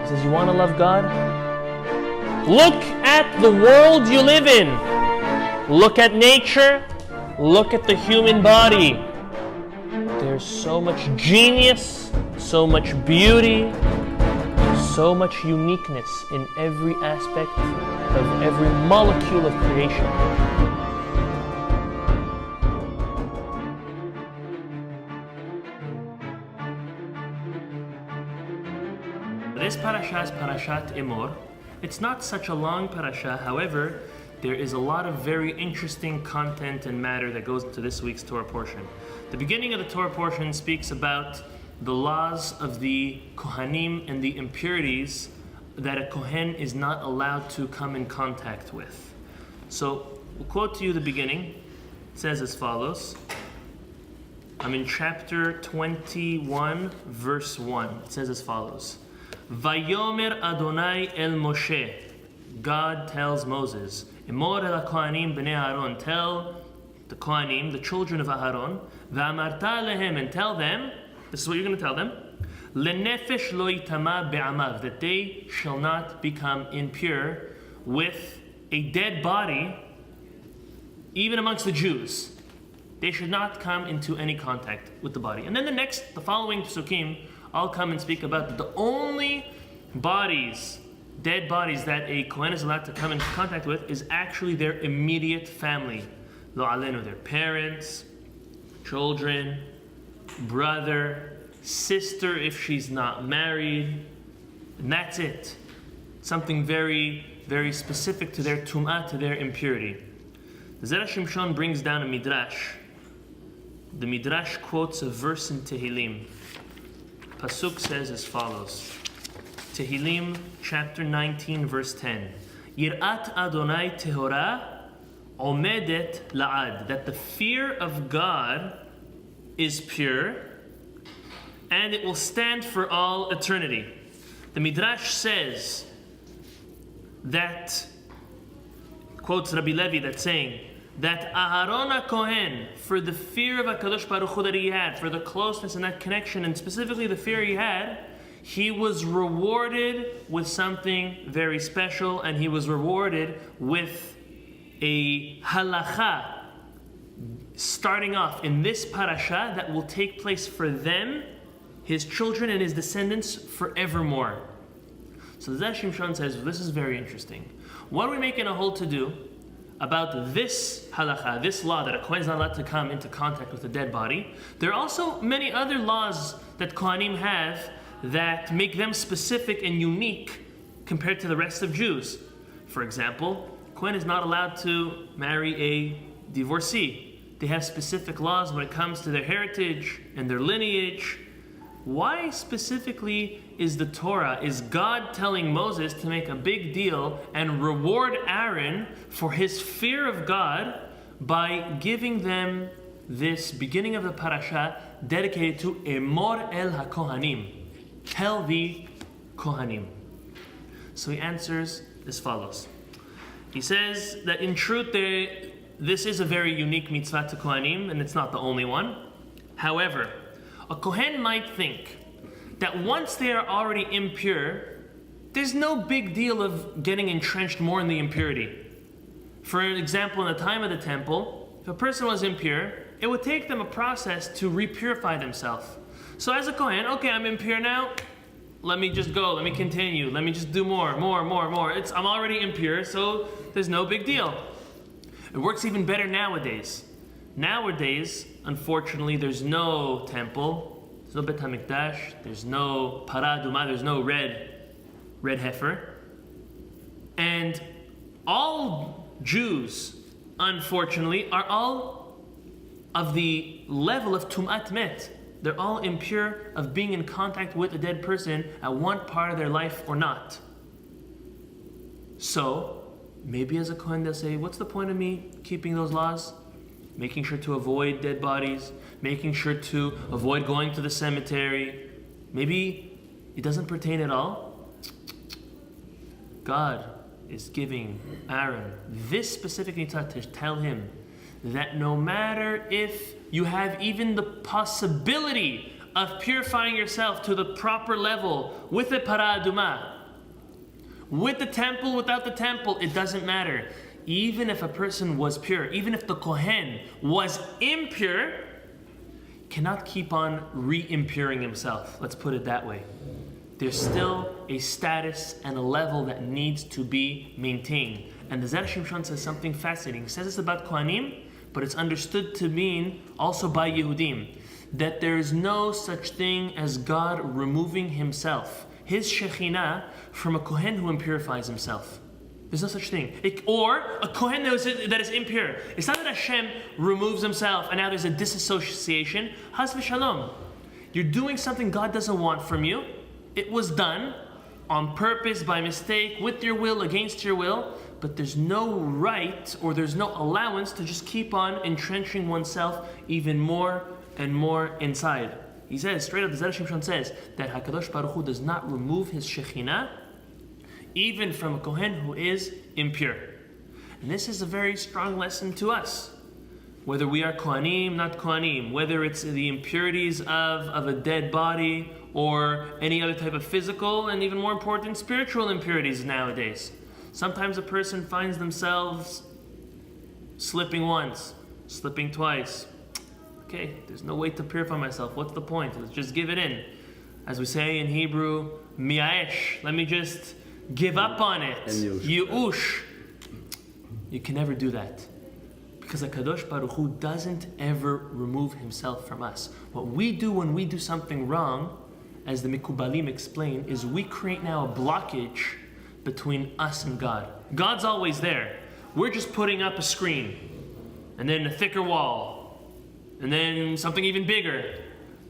He says, you want to love God? Look at the world you live in. Look at nature. Look at the human body. There's so much genius, so much beauty, so much uniqueness in every aspect of every molecule of creation. This parasha is Parashat Emor. It's not such a long parasha, however, there is a lot of very interesting content and matter that goes into this week's Torah portion. The beginning of the Torah portion speaks about the laws of the Kohanim and the impurities that a Kohen is not allowed to come in contact with. So, we'll quote to you the beginning. It says as follows. I'm in chapter 21, verse 1. It says as follows. Vayomer Adonai el Moshe. God tells Moses, Emor el Kohanim b'nei Aaron. Tell the Kohanim, the children of Aaron, V'amarta lehem, and tell them, this is what you're going to tell them, Lenefesh lo yitama be'amav, that they shall not become impure with a dead body, even amongst the Jews. They should not come into any contact with the body. And then the following psukim, I'll come and speak about the only bodies, dead bodies that a Kohen is allowed to come into contact with is actually their immediate family. Lo alenu, their parents, children, brother, sister if she's not married, and that's it. Something very, very specific to their tum'ah, to their impurity. The Zera Shimshon brings down a midrash. The midrash quotes a verse in Tehillim. Pasuk says as follows. Tehillim chapter 19 verse 10. Yirat Adonai tehora omedet la'ad. That the fear of God is pure and it will stand for all eternity. The midrash says that, quotes Rabbi Levi, that's saying that Aharon HaKohen, for the fear of HaKadosh Baruch Hu that he had, for the closeness and that connection, and specifically the fear he had, he was rewarded with something very special, and he was rewarded with a halacha starting off in this parasha that will take place for them, his children and his descendants forevermore. So the Zera Shimshon says, this is very interesting. What are we making a whole to-do about this halacha, this law that a Kohen is not allowed to come into contact with a dead body? There are also many other laws that Kohanim have that make them specific and unique compared to the rest of Jews. For example, Kohen is not allowed to marry a divorcee. They have specific laws when it comes to their heritage and their lineage. Why specifically is God telling Moses to make a big deal and reward Aaron for his fear of God by giving them this beginning of the parasha dedicated to Emor el HaKohanim? Tell the Kohanim. So he answers as follows. He says that in truth this is a very unique mitzvah to Kohanim, and it's not the only one. However, a Kohen might think that once they are already impure, there's no big deal of getting entrenched more in the impurity. For example, in the time of the temple, if a person was impure, it would take them a process to repurify themselves. So as a Kohen, okay, I'm impure now, let me just go, let me continue, let me just do more. I'm already impure, so there's no big deal. It works even better nowadays. Nowadays, unfortunately, there's no temple, there's no Bet HaMikdash, there's no Parah Adumah, there's no red heifer. And all Jews, unfortunately, are all of the level of Tum'at Met. They're all impure of being in contact with a dead person at one part of their life or not. So, maybe as a Kohen they'll say, what's the point of me keeping those laws? Making sure to avoid dead bodies, making sure to avoid going to the cemetery. Maybe it doesn't pertain at all. God is giving Aaron this specific mitzvah to tell him that no matter if you have even the possibility of purifying yourself to the proper level with a Parah Adumah, With the temple, without the temple, it doesn't matter. Even if a person was pure, even if the Kohen was impure, cannot keep on re-impuring himself. Let's put it that way. There's still a status and a level that needs to be maintained. And the Zera Shimshon says something fascinating. He says this about Kohanim, but it's understood to mean also by Yehudim, that there is no such thing as God removing himself, his Shekhinah, from a Kohen who impurifies himself. There's no such thing. Or a Kohen that is impure. It's not that Hashem removes himself and now there's a disassociation. Has v'shalom. You're doing something God doesn't want from you. It was done on purpose, by mistake, with your will, against your will, but there's no right or there's no allowance to just keep on entrenching oneself even more and more inside. He says, straight up, the Zera Shimshon says that HaKadosh Baruch Hu does not remove his Shekhinah even from a Kohen who is impure. And this is a very strong lesson to us. Whether we are Kohanim, not Kohanim, whether it's the impurities of a dead body or any other type of physical and even more important, spiritual impurities nowadays. Sometimes a person finds themselves slipping once, slipping twice. Okay, there's no way to purify myself. What's the point? Let's just give it in. As we say in Hebrew, mi'aesh. Let me just give up on it. Yu'ush. You can never do that. Because HaKadosh Baruch Hu doesn't ever remove himself from us. What we do when we do something wrong, as the Mikubalim explain, is we create now a blockage between us and God. God's always there. We're just putting up a screen, and then a thicker wall, and then something even bigger.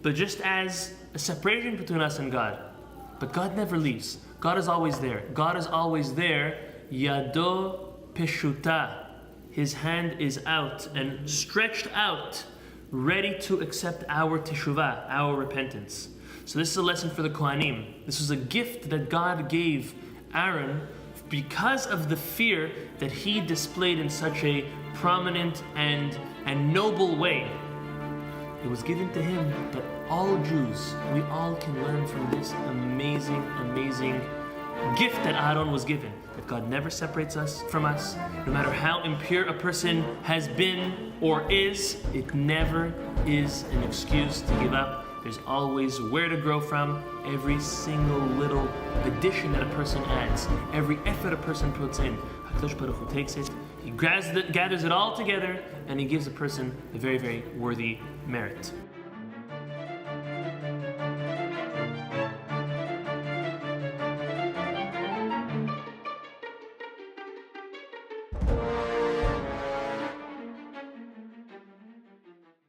But just as a separation between us and God. But God never leaves. God is always there. God is always there. Yado peshuta. His hand is out and stretched out, ready to accept our teshuvah, our repentance. So this is a lesson for the Kohanim. This was a gift that God gave Aaron because of the fear that he displayed in such a prominent and noble way. It was given to him that all Jews, we all can learn from this amazing, amazing gift that Aaron was given. That God never separates us from us. No matter how impure a person has been or is, it never is an excuse to give up. There's always where to grow from. Every single little addition that a person adds, every effort a person puts in, HaKadosh Baruch Hu takes it, he gathers it all together, and he gives a person a very, very worthy merit.